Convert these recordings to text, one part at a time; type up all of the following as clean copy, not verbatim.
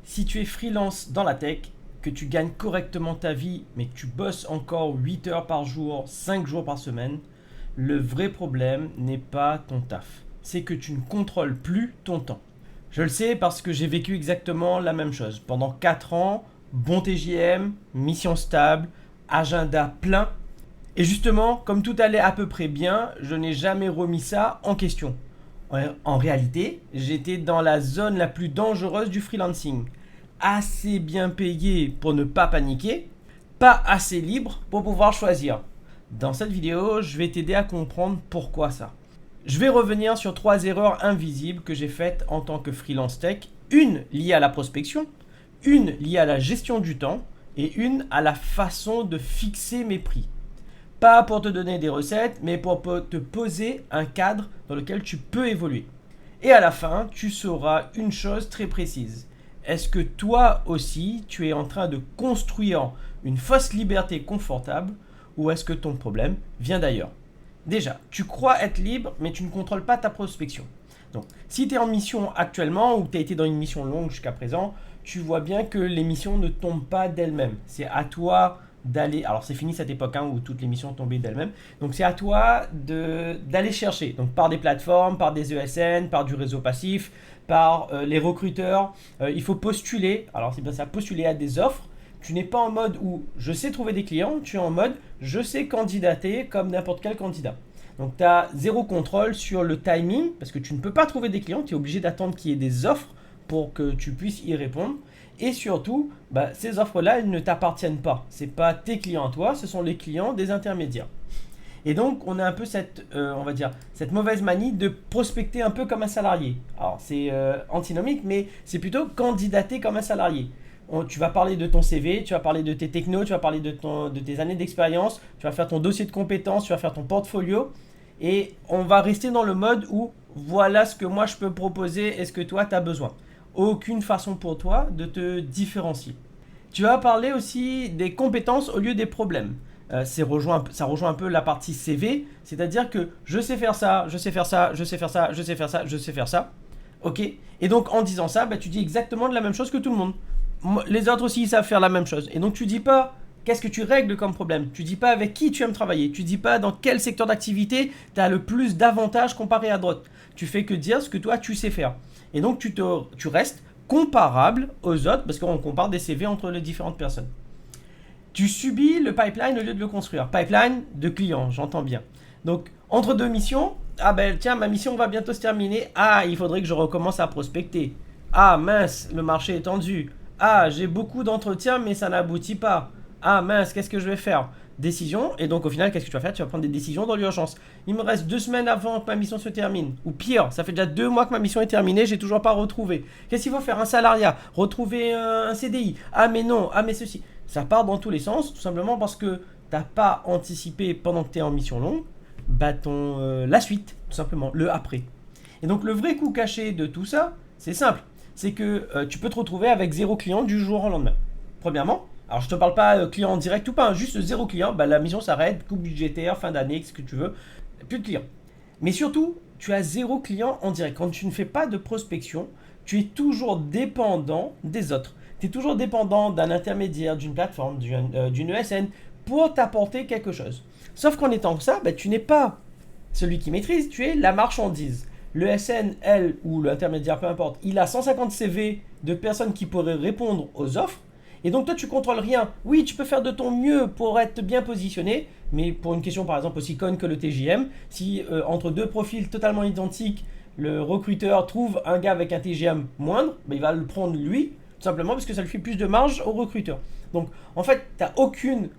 Si tu es freelance dans la tech, que tu gagnes correctement ta vie, mais que tu bosses encore 8 heures par jour, 5 jours par semaine, le vrai problème n'est pas ton taf. C'est que tu ne contrôles plus ton temps. Je le sais parce que j'ai vécu exactement la même chose. Pendant 4 ans, bon TJM, mission stable, agenda plein. Et justement, comme tout allait à peu près bien, je n'ai jamais remis ça en question. En réalité, j'étais dans la zone la plus dangereuse du freelancing. Assez bien payé pour ne pas paniquer, pas assez libre pour pouvoir choisir. Dans cette vidéo, je vais t'aider à comprendre pourquoi ça. Je vais revenir sur 3 erreurs invisibles que j'ai faites en tant que freelance tech. Une liée à la prospection, une liée à la gestion du temps et une à la façon de fixer mes prix. Pas pour te donner des recettes, mais pour te poser un cadre dans lequel tu peux évoluer. Et à la fin, tu sauras une chose très précise. Est-ce que toi aussi, tu es en train de construire une fausse liberté confortable ou est-ce que ton problème vient d'ailleurs? Déjà, tu crois être libre, mais tu ne contrôles pas ta prospection. Donc, si tu es en mission actuellement ou tu as été dans une mission longue jusqu'à présent, tu vois bien que les missions ne tombent pas d'elles-mêmes. C'est à toi d'aller. Alors, c'est fini cette époque où toutes les missions tombaient d'elles-mêmes. Donc, c'est à toi d'aller chercher. Donc, par des plateformes, par des ESN, par du réseau passif, par les recruteurs. Il faut postuler. Alors, c'est bien ça, postuler à des offres. Tu n'es pas en mode où je sais trouver des clients, tu es en mode je sais candidater comme n'importe quel candidat. Donc tu as zéro contrôle sur le timing parce que tu ne peux pas trouver des clients, tu es obligé d'attendre qu'il y ait des offres pour que tu puisses y répondre. Et surtout, ces offres-là, elles ne t'appartiennent pas. Ce n'est pas tes clients à toi, ce sont les clients des intermédiaires. Et donc, on a un peu cette mauvaise manie de prospecter un peu comme un salarié. Alors, c'est antinomique, mais c'est plutôt candidater comme un salarié. Tu vas parler de ton CV, tu vas parler de tes technos, tu vas parler de tes années d'expérience, tu vas faire ton dossier de compétences, tu vas faire ton portfolio. Et on va rester dans le mode où voilà ce que moi je peux proposer, est-ce que toi tu as besoin. Aucune façon pour toi de te différencier. Tu vas parler aussi des compétences au lieu des problèmes. Ça rejoint un peu la partie CV, c'est-à-dire que je sais faire ça, je sais faire ça, je sais faire ça, je sais faire ça, je sais faire ça. Ok. Et donc en disant ça, tu dis exactement de la même chose que tout le monde. Les autres aussi ils savent faire la même chose. Et donc tu dis pas qu'est-ce que tu règles comme problème. Tu dis pas avec qui tu aimes travailler. Tu dis pas dans quel secteur d'activité tu as le plus d'avantages comparé à d'autres. Tu fais que dire ce que toi tu sais faire. Et donc tu restes comparable aux autres parce qu'on compare des CV entre les différentes personnes. Tu subis le pipeline au lieu de le construire. Pipeline de clients, j'entends bien. Donc entre deux missions, tiens, ma mission va bientôt se terminer. Il faudrait que je recommence à prospecter. Mince, le marché est tendu. J'ai beaucoup d'entretiens, mais ça n'aboutit pas. Mince, qu'est-ce que je vais faire? Décision. Et donc, au final, qu'est-ce que tu vas faire? Tu vas prendre des décisions dans l'urgence. Il me reste 2 semaines avant que ma mission se termine. Ou pire, ça fait déjà 2 mois que ma mission est terminée, j'ai toujours pas retrouvé. Qu'est-ce qu'il faut faire? Un salariat? Retrouver un CDI? Mais non. Mais ceci. Ça part dans tous les sens, tout simplement parce que t'as pas anticipé pendant que tu es en mission longue, la suite, tout simplement, le après. Et donc, le vrai coup caché de tout ça, c'est simple. C'est que tu peux te retrouver avec 0 client du jour au lendemain. Premièrement, alors je te parle pas client en direct ou pas, juste 0 client, la mission s'arrête, coupe budgétaire, fin d'année, ce que tu veux, plus de clients. Mais surtout, tu as 0 client en direct. Quand tu ne fais pas de prospection, tu es toujours dépendant des autres. Tu es toujours dépendant d'un intermédiaire, d'une plateforme, d'une ESN pour t'apporter quelque chose. Sauf qu'en étant ça, tu n'es pas celui qui maîtrise, tu es la marchandise. Le SN, elle, ou l'intermédiaire, peu importe, il a 150 CV de personnes qui pourraient répondre aux offres. Et donc toi, tu contrôles rien. Oui, tu peux faire de ton mieux pour être bien positionné, mais pour une question par exemple aussi conne que le TJM, si entre deux profils totalement identiques, le recruteur trouve un gars avec un TJM moindre, il va le prendre lui, tout simplement parce que ça lui fait plus de marge au recruteur. Donc en fait, tu n'as aucune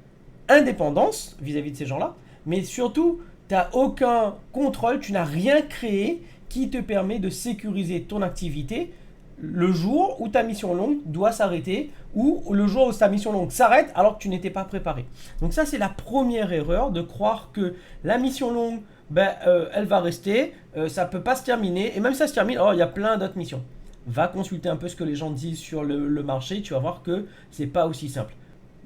indépendance vis-à-vis de ces gens-là, mais surtout, tu n'as aucun contrôle, tu n'as rien créé qui te permet de sécuriser ton activité le jour où ta mission longue doit s'arrêter ou le jour où ta mission longue s'arrête alors que tu n'étais pas préparé. Donc ça, c'est la première erreur de croire que la mission longue, elle va rester, ça ne peut pas se terminer et même si ça se termine, il y a plein d'autres missions. Va consulter un peu ce que les gens disent sur le marché, tu vas voir que c'est pas aussi simple.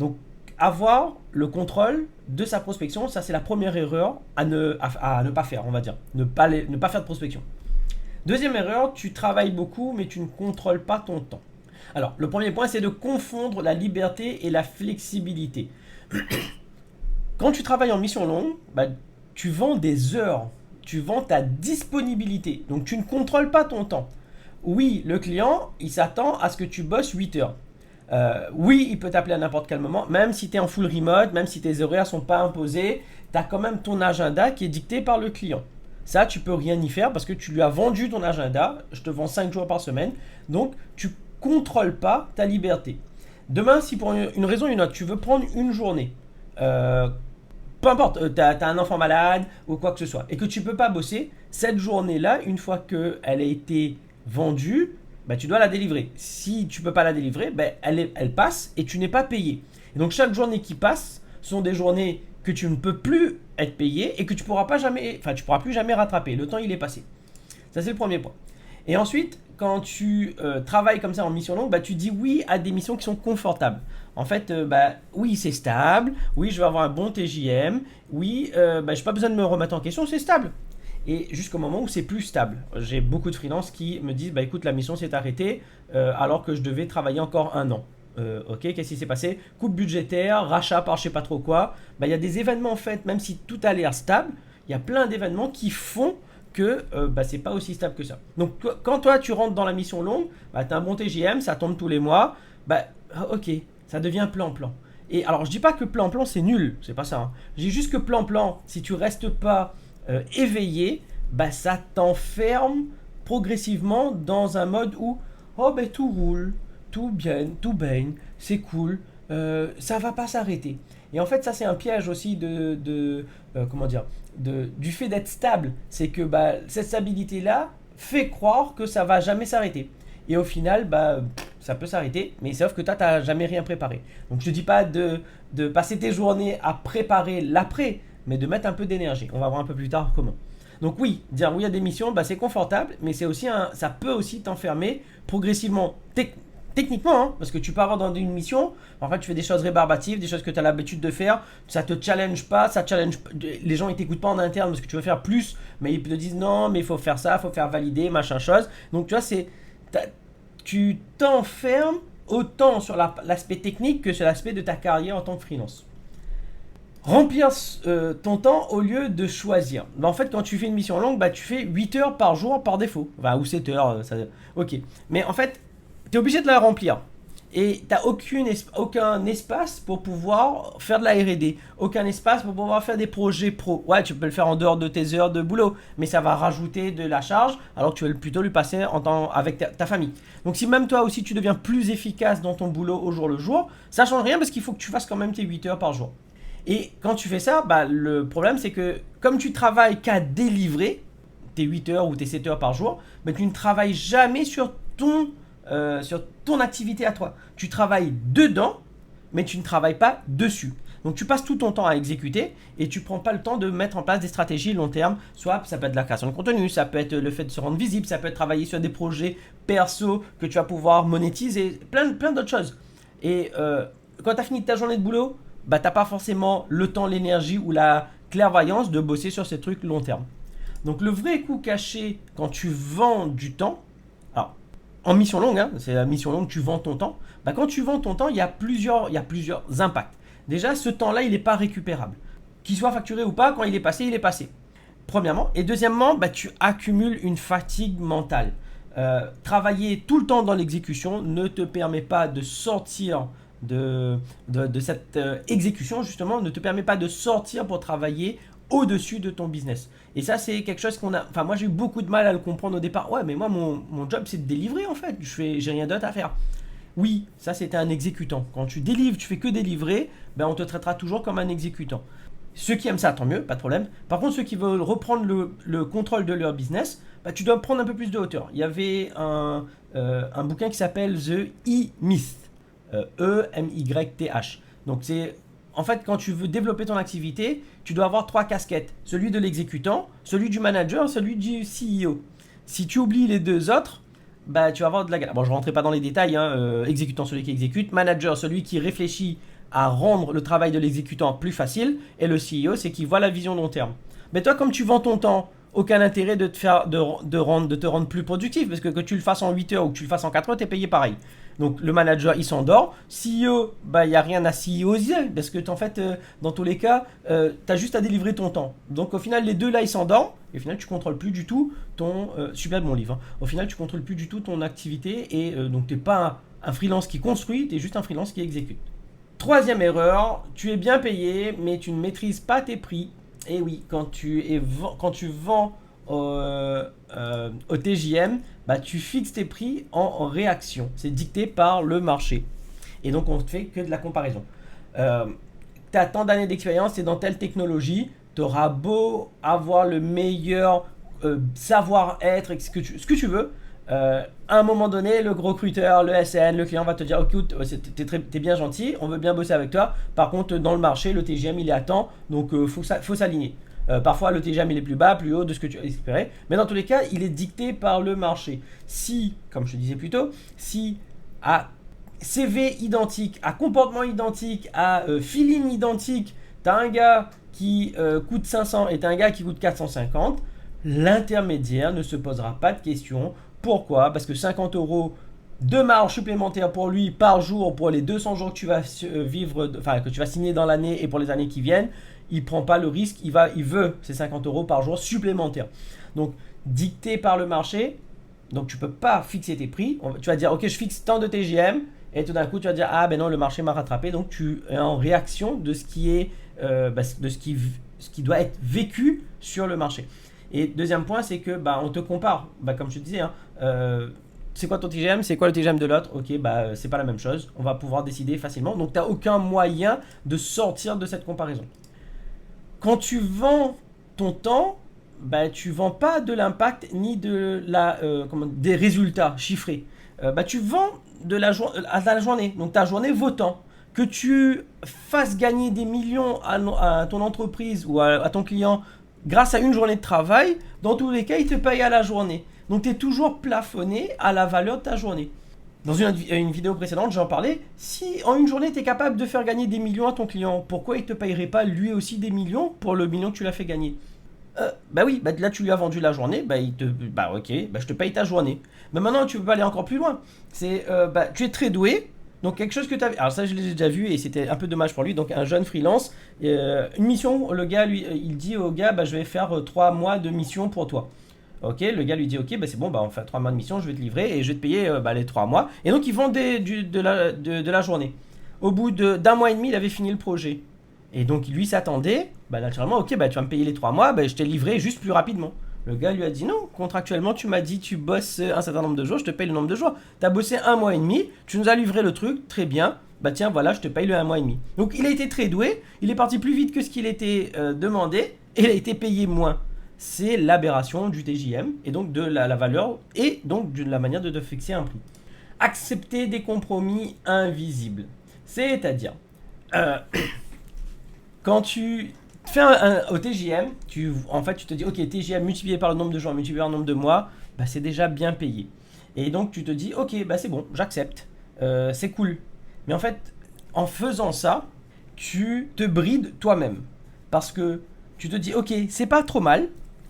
Donc avoir le contrôle de sa prospection, ça c'est la première erreur à ne pas faire, on va dire. Ne pas faire de prospection. Deuxième erreur, tu travailles beaucoup mais tu ne contrôles pas ton temps. Alors, le premier point, c'est de confondre la liberté et la flexibilité. Quand tu travailles en mission longue, bah, tu vends des heures, tu vends ta disponibilité. Donc, tu ne contrôles pas ton temps. Oui, le client, il s'attend à ce que tu bosses 8 heures. Oui, il peut t'appeler à n'importe quel moment, même si tu es en full remote, même si tes horaires ne sont pas imposés, tu as quand même ton agenda qui est dicté par le client. Ça, tu peux rien y faire parce que tu lui as vendu ton agenda. Je te vends 5 jours par semaine. Donc, tu ne contrôles pas ta liberté. Demain, si pour une raison ou une autre, tu veux prendre une journée, peu importe, tu as un enfant malade ou quoi que ce soit, et que tu ne peux pas bosser, cette journée-là, une fois qu'elle a été vendue, bah, tu dois la délivrer. Si tu ne peux pas la délivrer, bah, elle passe et tu n'es pas payé. Et donc chaque journée qui passe sont des journées que tu ne peux plus être payé et que tu pourras plus jamais rattraper. Le temps il est passé. Ça c'est le premier point. Et ensuite, quand tu travailles comme ça en mission longue, bah, tu dis oui à des missions qui sont confortables. En fait, oui, c'est stable. Oui, je vais avoir un bon TJM. Oui, je n'ai pas besoin de me remettre en question, c'est stable. Et jusqu'au moment où c'est plus stable. J'ai beaucoup de freelances qui me disent écoute, la mission s'est arrêtée alors que je devais travailler encore 1 an. Ok, qu'est-ce qui s'est passé? Coupe budgétaire, rachat par je sais pas trop quoi. Il y a des événements en fait, même si tout a l'air stable, il y a plein d'événements qui font que c'est pas aussi stable que ça. Donc quand toi tu rentres dans la mission longue, tu as un bon TJM, ça tombe tous les mois, ok, ça devient plan-plan. Et alors je dis pas que plan-plan c'est nul, c'est pas ça. Hein. Je dis juste que plan-plan, si tu restes pas éveillé, ça t'enferme progressivement dans un mode où tout roule, tout bien, tout baigne, c'est cool, ça va pas s'arrêter. Et en fait, ça c'est un piège aussi du fait d'être stable. C'est que cette stabilité-là fait croire que ça va jamais s'arrêter. Et au final, ça peut s'arrêter, mais sauf que toi, tu n'as jamais rien préparé. Donc je ne te dis pas de passer tes journées à préparer l'après, mais de mettre un peu d'énergie. On va voir un peu plus tard comment. Donc oui, dire oui à des missions, c'est confortable, mais ça peut aussi t'enfermer progressivement. Techniquement, hein, parce que tu peux avoir dans une mission, en fait tu fais des choses rébarbatives, des choses que tu as l'habitude de faire, ça te challenge pas, les gens ils t'écoutent pas en interne parce que tu veux faire plus, mais ils te disent non, mais il faut faire ça, il faut faire valider, machin chose. Donc tu vois, tu t'enfermes autant sur l'aspect technique que sur l'aspect de ta carrière en tant que freelance. Remplir ton temps au lieu de choisir. En fait, quand tu fais une mission longue, tu fais 8 heures par jour par défaut. Ou 7 heures, ok. Mais en fait, tu es obligé de la remplir. Et tu n'as aucun espace pour pouvoir faire de la R&D. Aucun espace pour pouvoir faire des projets pro. Ouais, tu peux le faire en dehors de tes heures de boulot. Mais ça va rajouter de la charge alors que tu vas plutôt lui passer avec ta famille. Donc si même toi aussi tu deviens plus efficace dans ton boulot au jour le jour, ça ne change rien parce qu'il faut que tu fasses quand même tes 8 heures par jour. Et quand tu fais ça, le problème c'est que comme tu travailles qu'à délivrer tes 8 heures ou tes 7 heures par jour, tu ne travailles jamais sur ton activité à toi. Tu travailles dedans, mais tu ne travailles pas dessus. Donc tu passes tout ton temps à exécuter et tu ne prends pas le temps de mettre en place des stratégies long terme. Soit ça peut être la création de contenu, ça peut être le fait de se rendre visible, ça peut être travailler sur des projets perso que tu vas pouvoir monétiser, plein d'autres choses. Et quand tu as fini ta journée de boulot, tu n'as pas forcément le temps, l'énergie ou la clairvoyance de bosser sur ces trucs long terme. Donc le vrai coup caché quand tu vends du temps, alors en mission longue, hein, c'est la mission longue, tu vends ton temps. Quand tu vends ton temps, il y a plusieurs impacts. Déjà, ce temps-là, il n'est pas récupérable. Qu'il soit facturé ou pas, quand il est passé, il est passé. Premièrement. Et deuxièmement, tu accumules une fatigue mentale. Travailler tout le temps dans l'exécution ne te permet pas de sortir de cette exécution, justement, ne te permet pas de sortir pour travailler au-dessus de ton business. Et ça, c'est quelque chose moi, j'ai eu beaucoup de mal à le comprendre au départ. Ouais, mais moi, mon job, c'est de délivrer, en fait. J'ai rien d'autre à faire. Oui, ça, c'était un exécutant. Quand tu délivres, tu fais que délivrer, on te traitera toujours comme un exécutant. Ceux qui aiment ça, tant mieux, pas de problème. Par contre, ceux qui veulent reprendre le contrôle de leur business, tu dois prendre un peu plus de hauteur. Il y avait un bouquin qui s'appelle The E-Myth. E-M-Y-T-H. Donc, c'est... En fait, quand tu veux développer ton activité, tu dois avoir 3 casquettes. Celui de l'exécutant, celui du manager, celui du CEO. Si tu oublies les 2 autres, tu vas avoir de la galère. Bon, je ne rentrerai pas dans les détails. Exécutant, celui qui exécute. Manager, celui qui réfléchit à rendre le travail de l'exécutant plus facile. Et le CEO, c'est qui voit la vision long terme. Mais toi, comme tu vends ton temps, aucun intérêt de te rendre plus productif. Parce que tu le fasses en 8 heures ou que tu le fasses en 4 heures, tu es payé pareil. Donc le manager il s'endort, CEO, il n'y a rien à CEOiser parce que en fait dans tous les cas, tu as juste à délivrer ton temps. Donc au final les deux là ils s'endorment et au final tu contrôles plus du tout ton super bon livre. Hein. Au final tu contrôles plus du tout ton activité et donc tu n'es pas un freelance qui construit, tu es juste un freelance qui exécute. Troisième erreur, tu es bien payé mais tu ne maîtrises pas tes prix. Et oui, quand tu vends au TJM, tu fixes tes prix en réaction. C'est dicté par le marché. Et donc, on ne fait que de la comparaison. Tu as tant d'années d'expérience, c'est dans telle technologie, tu auras beau avoir le meilleur savoir-être, ce que tu veux. À un moment donné, le recruteur, le SN, le client va te dire écoute, t'es bien gentil, on veut bien bosser avec toi. Par contre, dans le marché, le TGM il est à temps, donc faut s'aligner. Parfois, le TGM il est plus bas, plus haut de ce que tu espérais, mais dans tous les cas, il est dicté par le marché. Si, comme je disais plus tôt, si à CV identique, à comportement identique, à feeling identique, t'as un gars qui coûte 500 et t'as un gars qui coûte 450, l'intermédiaire ne se posera pas de questions. Pourquoi? Parce que 50 euros de marge supplémentaire pour lui par jour pour les 200 jours que tu vas vivre, enfin que tu vas signer dans l'année et pour les années qui viennent, il prend pas le risque, il veut ces 50 euros par jour supplémentaires. Donc dicté par le marché, donc tu peux pas fixer tes prix. Tu vas dire ok je fixe tant de TGM et tout d'un coup tu vas dire ah ben non le marché m'a rattrapé, donc tu es en réaction de ce qui est de ce qui doit être vécu sur le marché. Et deuxième point, c'est que on te compare. Comme je te disais, hein, c'est quoi ton TGM, c'est quoi le TGM de l'autre. Ok, c'est pas la même chose. On va pouvoir décider facilement. Donc, tu n'as aucun moyen de sortir de cette comparaison. Quand tu vends ton temps, tu vends pas de l'impact ni de des résultats chiffrés. Tu vends à la journée. Donc, ta journée vaut tant. Que tu fasses gagner des millions à ton entreprise ou à ton client grâce à une journée de travail, dans tous les cas, il te paye à la journée. Donc, tu es toujours plafonné à la valeur de ta journée. Dans une vidéo précédente, j'en parlais. Si en une journée, tu es capable de faire gagner des millions à ton client, pourquoi il ne te payerait pas lui aussi des millions pour le million que tu l'as fait gagner? Oui, là tu lui as vendu la journée, ok, je te paye ta journée. Mais maintenant, tu peux pas aller encore plus loin. Tu es très doué. Donc quelque chose que tu as... Alors ça je l'ai déjà vu et c'était un peu dommage pour lui. Donc un jeune freelance, une mission, le gars lui, il dit au gars je vais faire 3 mois de mission pour toi. Ok, le gars lui dit ok c'est bon on fait 3 mois de mission, je vais te livrer et je vais te payer les 3 mois. Et donc il vend de la journée. Au bout d'un mois et demi il avait fini le projet. Et donc lui s'attendait, naturellement ok tu vas me payer les 3 mois, je t'ai livré juste plus rapidement. Le gars lui a dit non, contractuellement tu m'as dit tu bosses un certain nombre de jours, je te paye le nombre de jours. Tu as bossé 1 mois et demi, tu nous as livré le truc, très bien, tiens voilà je te paye le 1 mois et demi. Donc il a été très doué, il est parti plus vite que ce qu'il était demandé et il a été payé moins. C'est l'aberration du TJM et donc de la valeur et donc de la manière de fixer un prix. Accepter des compromis invisibles. C'est-à-dire, quand tu fais au TJM, tu te dis, ok, TJM multiplié par le nombre de jours, multiplié par le nombre de mois, c'est déjà bien payé. Et donc tu te dis, ok, c'est bon, j'accepte, c'est cool. Mais en fait, en faisant ça, tu te brides toi-même. Parce que tu te dis, ok, c'est pas trop mal.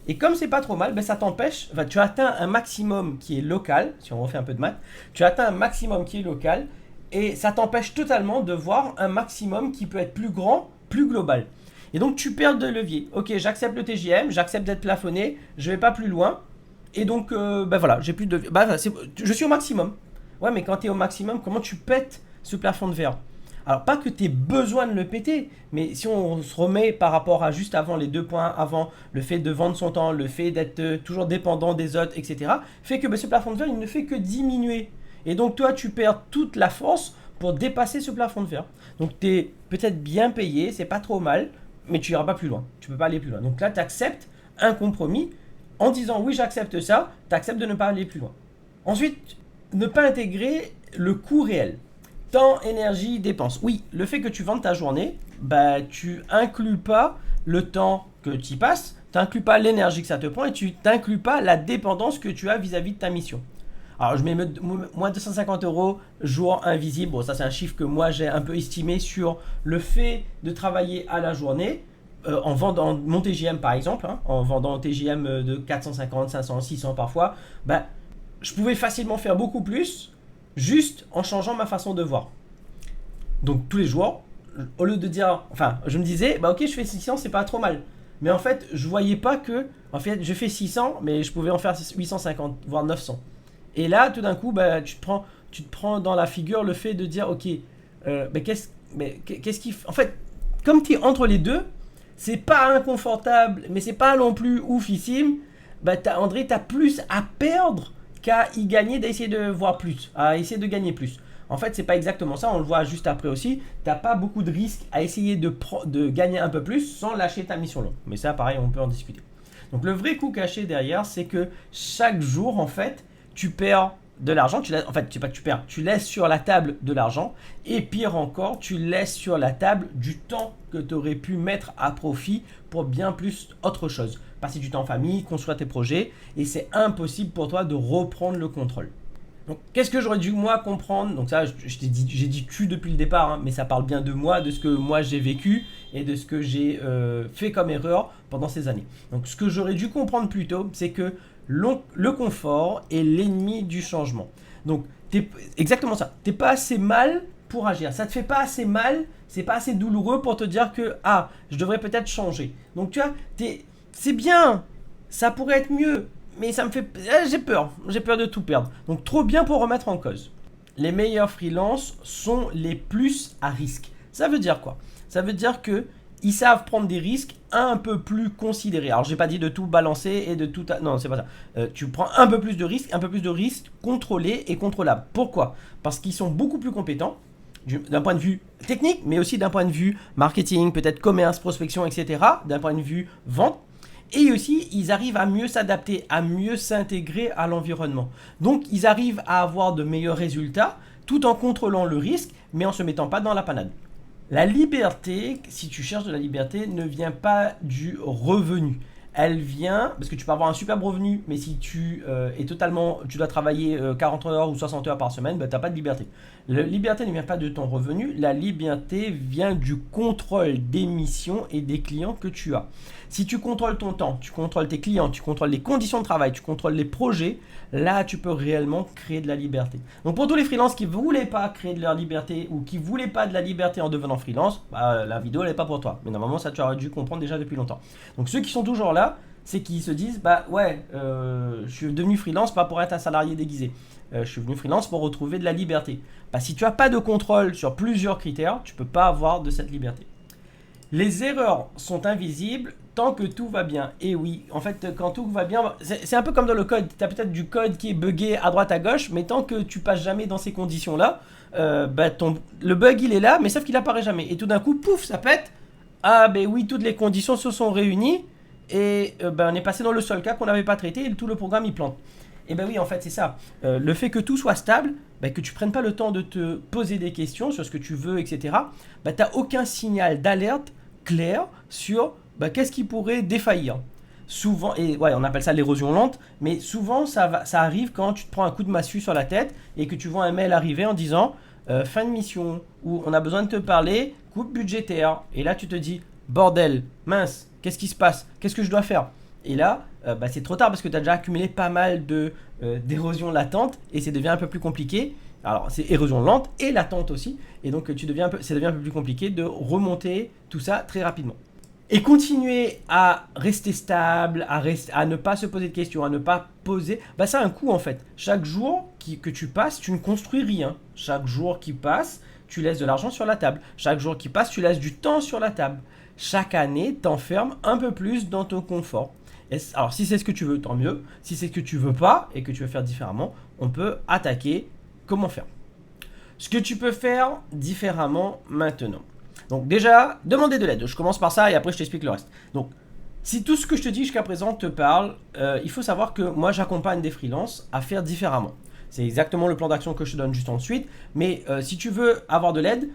Et comme c'est pas trop mal, ça t'empêche, tu atteins un maximum qui est local, si on refait un peu de maths, tu atteins un maximum qui est local, et ça t'empêche totalement de voir un maximum qui peut être plus grand, plus global. Et donc tu perds de levier. Ok, j'accepte le TJM, j'accepte d'être plafonné, je vais pas plus loin. Et donc, j'ai plus de... je suis au maximum. Ouais, mais quand tu es au maximum, comment tu pètes ce plafond de verre? Alors, pas que tu aies besoin de le péter, mais si on se remet par rapport à juste avant, les 2 points avant, le fait de vendre son temps, le fait d'être toujours dépendant des autres, etc., fait que ce plafond de verre, il ne fait que diminuer. Et donc, toi, tu perds toute la force pour dépasser ce plafond de verre. Donc, tu es peut-être bien payé, c'est pas trop mal, mais tu n'iras pas plus loin. Tu ne peux pas aller plus loin. Donc là, tu acceptes un compromis en disant oui, j'accepte ça, tu acceptes de ne pas aller plus loin. Ensuite, ne pas intégrer le coût réel. Temps, énergie, dépenses. Oui, le fait que tu vendes ta journée, tu inclus pas le temps que tu y passes, tu n'inclus pas l'énergie que ça te prend et tu n'inclus pas la dépendance que tu as vis-à-vis de ta mission. Alors, je mets moins de 250 € jour invisible. Bon, ça, c'est un chiffre que moi, j'ai un peu estimé sur le fait de travailler à la journée en vendant mon TJM, par exemple, en vendant un TJM de 450, 500, 600 parfois. Je pouvais facilement faire beaucoup plus juste en changeant ma façon de voir. Donc tous les jours, au lieu de dire, enfin, je me disais, bah ok, je fais 600, c'est pas trop mal. Mais en fait, je voyais pas que, en fait, je fais 600, mais je pouvais en faire 850, voire 900. Et là, tout d'un coup, bah, tu te prends dans la figure le fait de dire, ok, qu'est-ce qui, en fait, comme tu es entre les deux, c'est pas inconfortable, mais c'est pas non plus oufissime. Bah, André, t'as plus à perdre qu'à y gagner, d'essayer de voir plus, à essayer de gagner plus. En fait, c'est pas exactement ça, on le voit juste après aussi. T'as pas beaucoup de risques à essayer de gagner un peu plus sans lâcher ta mission longue. Mais ça, pareil, on peut en discuter. Donc le vrai coup caché derrière, c'est que chaque jour, en fait, tu perds de l'argent. En fait, c'est pas que tu perds, tu laisses sur la table de l'argent. Et pire encore, tu laisses sur la table du temps que tu aurais pu mettre à profit pour bien plus autre chose. Passer du temps en famille, construire tes projets. Et c'est impossible pour toi de reprendre le contrôle. Donc, qu'est-ce que j'aurais dû moi comprendre? Donc ça, j'ai dit tu depuis le départ, hein, mais ça parle bien de moi, de ce que moi j'ai vécu et de ce que j'ai fait comme erreur pendant ces années. Donc ce que j'aurais dû comprendre plus tôt, c'est que le confort est l'ennemi du changement. Donc exactement ça. T'es pas assez mal pour agir. Ça te fait pas assez mal, c'est pas assez douloureux pour te dire que je devrais peut-être changer. Donc tu vois, c'est bien, ça pourrait être mieux. Mais ça me fait... J'ai peur de tout perdre. Donc trop bien pour remettre en cause. Les meilleurs freelances sont les plus à risque. Ça veut dire quoi? Ça veut dire que ils savent prendre des risques un peu plus considérés. Alors j'ai pas dit de tout balancer et de tout... Non, c'est pas ça. Tu prends un peu plus de risques contrôlés et contrôlables. Pourquoi? Parce qu'ils sont beaucoup plus compétents d'un point de vue technique, mais aussi d'un point de vue marketing, peut-être commerce, prospection, etc. D'un point de vue vente. Et aussi, ils arrivent à mieux s'adapter, à mieux s'intégrer à l'environnement. Donc, ils arrivent à avoir de meilleurs résultats tout en contrôlant le risque, mais en ne se mettant pas dans la panade. La liberté, si tu cherches de la liberté, ne vient pas du revenu. Elle vient, parce que tu peux avoir un superbe revenu, mais si tu tu dois travailler 40 heures ou 60 heures par semaine, tu n'as pas de liberté. La liberté ne vient pas de ton revenu, la liberté vient du contrôle des missions et des clients que tu as. Si tu contrôles ton temps, tu contrôles tes clients, tu contrôles les conditions de travail, tu contrôles les projets, là tu peux réellement créer de la liberté. Donc pour tous les freelances qui ne voulaient pas créer de leur liberté ou qui ne voulaient pas de la liberté en devenant freelance, la vidéo elle n'est pas pour toi. Mais normalement ça tu aurais dû comprendre déjà depuis longtemps. Donc ceux qui sont toujours là, c'est qu'ils se disent je suis devenu freelance pas pour être un salarié déguisé. Je suis venu freelance pour retrouver de la liberté. Si tu n'as pas de contrôle sur plusieurs critères, tu ne peux pas avoir de cette liberté. Les erreurs sont invisibles tant que tout va bien. Et oui, en fait, quand tout va bien, c'est un peu comme dans le code. Tu as peut-être du code qui est buggé à droite, à gauche, mais tant que tu passes jamais dans ces conditions-là, le bug il est là, mais sauf qu'il apparaît jamais. Et tout d'un coup, pouf, ça pète. Oui, toutes les conditions se sont réunies et on est passé dans le seul cas qu'on n'avait pas traité et tout le programme il plante. Et oui, en fait, c'est ça. Le fait que tout soit stable, que tu prennes pas le temps de te poser des questions sur ce que tu veux, etc., tu n'as aucun signal d'alerte clair sur qu'est-ce qui pourrait défaillir. Souvent, et ouais, on appelle ça l'érosion lente, mais souvent ça arrive quand tu te prends un coup de massue sur la tête et que tu vois un mail arriver en disant fin de mission, ou on a besoin de te parler, coupe budgétaire. Et là tu te dis, bordel, mince, qu'est-ce qui se passe? Qu'est-ce que je dois faire? Et là, c'est trop tard parce que tu as déjà accumulé pas mal d'érosion latente et ça devient un peu plus compliqué. Alors, c'est érosion lente et latente aussi. Et donc, ça devient un peu plus compliqué de remonter tout ça très rapidement. Et continuer à rester stable, à ne pas se poser de questions, à ne pas poser... ça a un coût en fait. Chaque jour que tu passes, tu ne construis rien. Chaque jour qui passe, tu laisses de l'argent sur la table. Chaque jour qui passe, tu laisses du temps sur la table. Chaque année, t'enfermes un peu plus dans ton confort. Alors, si c'est ce que tu veux, tant mieux. Si c'est ce que tu veux pas et que tu veux faire différemment, on peut attaquer. Comment faire? Ce que tu peux faire différemment maintenant. Donc déjà, demander de l'aide. Je commence par ça et après je t'explique le reste. Donc, si tout ce que je te dis jusqu'à présent te parle, il faut savoir que moi j'accompagne des freelances à faire différemment. C'est exactement le plan d'action que je te donne juste ensuite. Mais si tu veux avoir de l'aide,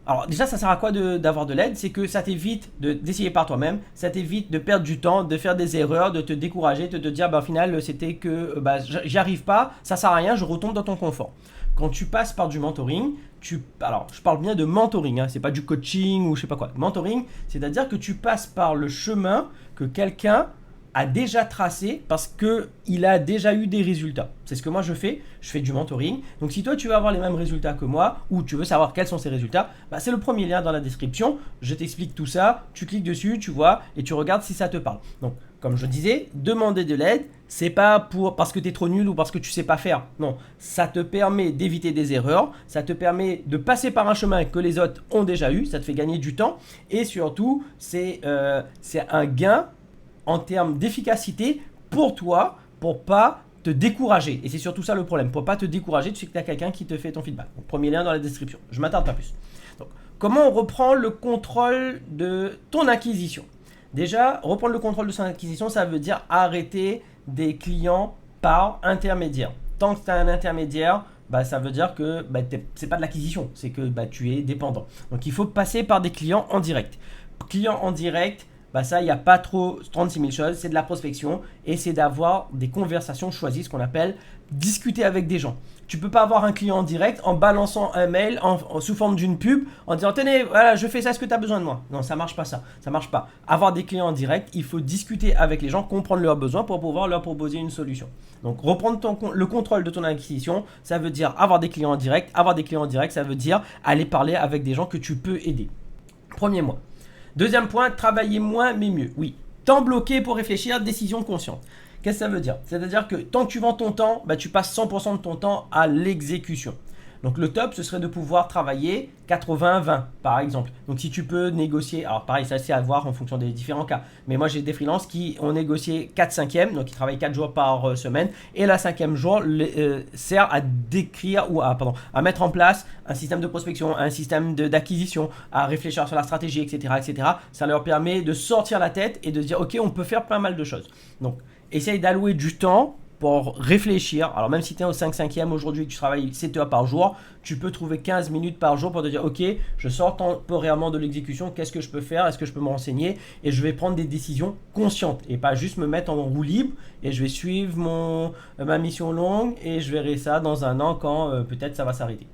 alors déjà ça sert à quoi d'avoir de l'aide? C'est que ça t'évite d'essayer par toi-même, ça t'évite de perdre du temps, de faire des erreurs, de te décourager, de te dire au final c'était que j'y arrive pas, ça sert à rien, je retombe dans ton confort. Quand tu passes par du mentoring, alors je parle bien de mentoring, hein, c'est pas du coaching ou je sais pas quoi. Mentoring, c'est-à-dire que tu passes par le chemin que quelqu'un a déjà tracé parce qu'il a déjà eu des résultats. C'est ce que moi je fais du mentoring. Donc si toi tu veux avoir les mêmes résultats que moi ou tu veux savoir quels sont ces résultats, c'est le premier lien dans la description. Je t'explique tout ça, tu cliques dessus, tu vois et tu regardes si ça te parle. Donc comme je disais, demander de l'aide, c'est pas parce que tu es trop nul ou parce que tu sais pas faire. Non, ça te permet d'éviter des erreurs, ça te permet de passer par un chemin que les autres ont déjà eu, ça te fait gagner du temps et surtout c'est un gain en termes d'efficacité pour toi, pour pas te décourager. Et c'est surtout ça le problème. Pour pas te décourager, tu sais que tu as quelqu'un qui te fait ton feedback. Donc, premier lien dans la description. Je m'attarde pas plus. Donc, comment on reprend le contrôle de ton acquisition? Déjà, reprendre le contrôle de son acquisition, ça veut dire arrêter des clients par intermédiaire. Tant que tu as un intermédiaire, ça veut dire que c'est pas de l'acquisition, c'est que tu es dépendant. Donc, il faut passer par des clients en direct. Clients en direct, ça, il n'y a pas trop 36 000 choses, c'est de la prospection et c'est d'avoir des conversations choisies, ce qu'on appelle discuter avec des gens. Tu ne peux pas avoir un client en direct en balançant un mail sous forme d'une pub, en disant tenez, voilà, je fais ça, est-ce que tu as besoin de moi? Non, ça ne marche pas ça, ça ne marche pas. Avoir des clients en direct, il faut discuter avec les gens, comprendre leurs besoins pour pouvoir leur proposer une solution. Donc reprendre le contrôle de ton acquisition, ça veut dire avoir des clients en direct. Avoir des clients en direct, ça veut dire aller parler avec des gens que tu peux aider. Premier mois. Deuxième point, travailler moins mais mieux. Oui, temps bloqué pour réfléchir, décision consciente. Qu'est-ce que ça veut dire? C'est-à-dire que tant que tu vends ton temps, tu passes 100% de ton temps à l'exécution. Donc le top, ce serait de pouvoir travailler 80-20 par exemple. Donc si tu peux négocier, alors pareil, ça c'est à voir en fonction des différents cas. Mais moi j'ai des freelances qui ont négocié 4/5e, donc ils travaillent 4 jours par semaine. Et la 5e jour sert à décrire ou à mettre en place un système de prospection, un système d'acquisition, à réfléchir sur la stratégie, etc., etc. Ça leur permet de sortir la tête et de se dire ok, on peut faire pas mal de choses. Donc essaye d'allouer du temps pour réfléchir. Alors même si tu es au 5/5e aujourd'hui et que tu travailles 7 heures par jour, tu peux trouver 15 minutes par jour pour te dire ok, je sors temporairement de l'exécution, qu'est-ce que je peux faire, est-ce que je peux me renseigner et je vais prendre des décisions conscientes et pas juste me mettre en roue libre et je vais suivre ma mission longue et je verrai ça dans un an quand peut-être ça va s'arrêter.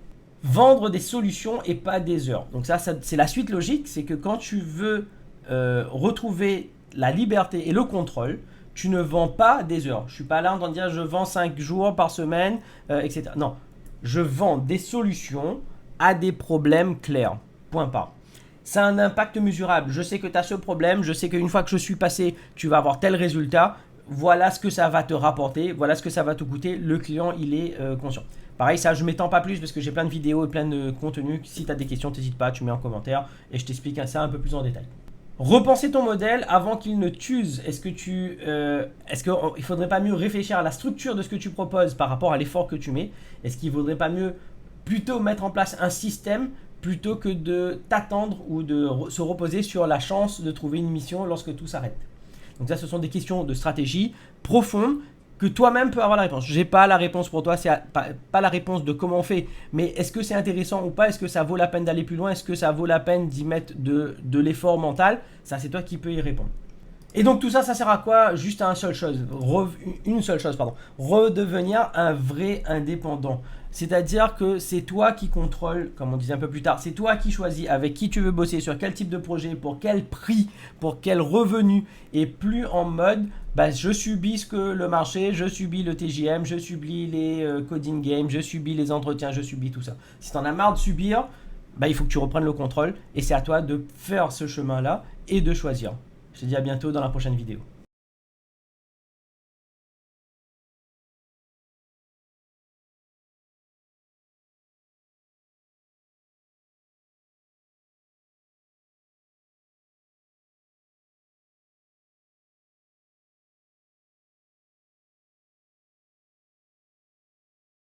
Vendre des solutions et pas des heures. Donc ça c'est la suite logique, c'est que quand tu veux retrouver la liberté et le contrôle, tu ne vends pas des heures. Je ne suis pas là en train de dire je vends 5 jours par semaine, etc. Non, je vends des solutions à des problèmes clairs. Point barre. Ça a un impact mesurable. Je sais que tu as ce problème, je sais qu'une fois que je suis passé, tu vas avoir tel résultat. Voilà ce que ça va te rapporter, voilà ce que ça va te coûter. Le client, il est conscient. Pareil, ça, je ne m'étends pas plus parce que j'ai plein de vidéos et plein de contenus. Si tu as des questions, n'hésite pas, tu mets en commentaire et je t'explique ça un peu plus en détail. Repenser ton modèle avant qu'il ne t'use. Est-ce qu'il ne faudrait pas mieux réfléchir à la structure de ce que tu proposes par rapport à l'effort que tu mets? Est-ce qu'il ne vaudrait pas mieux plutôt mettre en place un système plutôt que de t'attendre ou de se reposer sur la chance de trouver une mission lorsque tout s'arrête? Donc ça, ce sont des questions de stratégie profondes que toi-même peux avoir la réponse. Je n'ai pas la réponse pour toi, c'est pas la réponse de comment on fait, mais est-ce que c'est intéressant ou pas? Est-ce que ça vaut la peine d'aller plus loin? Est-ce que ça vaut la peine d'y mettre de l'effort mental? Ça, c'est toi qui peux y répondre. Et donc tout ça, ça sert à quoi? Juste à une seule chose, redevenir un vrai indépendant. C'est-à-dire que c'est toi qui contrôle, comme on disait un peu plus tard, c'est toi qui choisis avec qui tu veux bosser, sur quel type de projet, pour quel prix, pour quel revenu, et plus en mode je subis ce que le marché, je subis le TJM, je subis les coding games, je subis les entretiens, je subis tout ça. Si tu en as marre de subir, il faut que tu reprennes le contrôle et c'est à toi de faire ce chemin-là et de choisir. Je te dis à bientôt dans la prochaine vidéo.